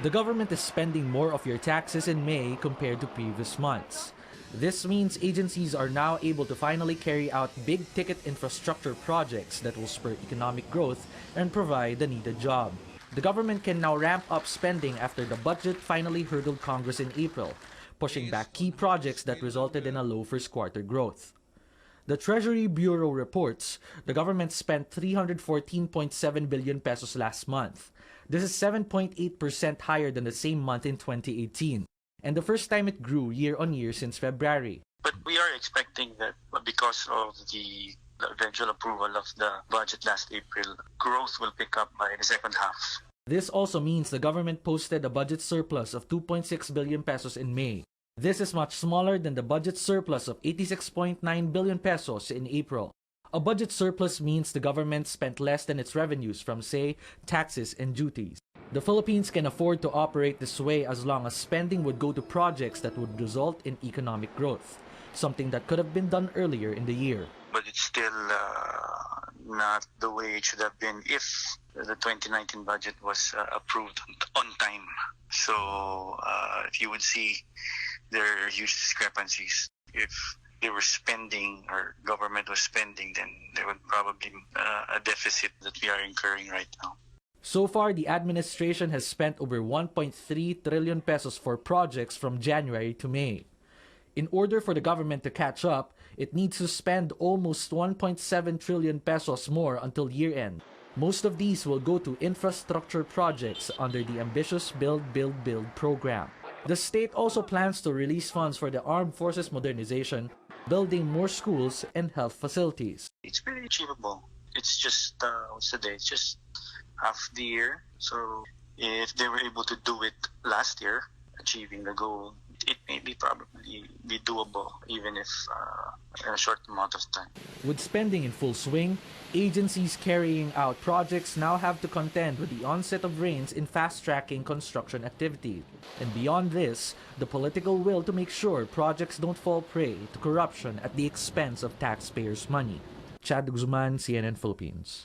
The government is spending more of your taxes in May compared to previous months. This means agencies are now able to finally carry out big-ticket infrastructure projects that will spur economic growth and provide the needed job. The government can now ramp up spending after the budget finally hurdled Congress in April, pushing back key projects that resulted in a low first-quarter growth. The Treasury Bureau reports the government spent 314.7 billion pesos last month. This is 7.8% higher than the same month in 2018. And the first time it grew year-on-year since February. But we are expecting that because of the eventual approval of the budget last April, growth will pick up by the second half. This also means the government posted a budget surplus of 2.6 billion pesos in May. This is much smaller than the budget surplus of 86.9 billion pesos in April. A budget surplus means the government spent less than its revenues from, say, taxes and duties. The Philippines can afford to operate this way as long as spending would go to projects that would result in economic growth, something that could have been done earlier in the year. But it's still not the way it should have been if the 2019 budget was approved on time. So if you would see, there are huge discrepancies. If they were spending or government was spending, then there would probably be a deficit that we are incurring right now. So far, the administration has spent over 1.3 trillion pesos for projects from January to May. In order for the government to catch up, it needs to spend almost 1.7 trillion pesos more until year-end. Most of these will go to infrastructure projects under the ambitious Build, Build, Build program. The state also plans to release funds for the armed forces modernization, building more schools and health facilities. It's very achievable. It's just, what's the day? It's just half the year. So if they were able to do it last year, achieving the goal, it may be probably be doable even if in a short amount of time. With spending in full swing, agencies carrying out projects now have to contend with the onset of rains in fast-tracking construction activity. And beyond this, the political will to make sure projects don't fall prey to corruption at the expense of taxpayers' money. Chad Guzman, CNN Philippines.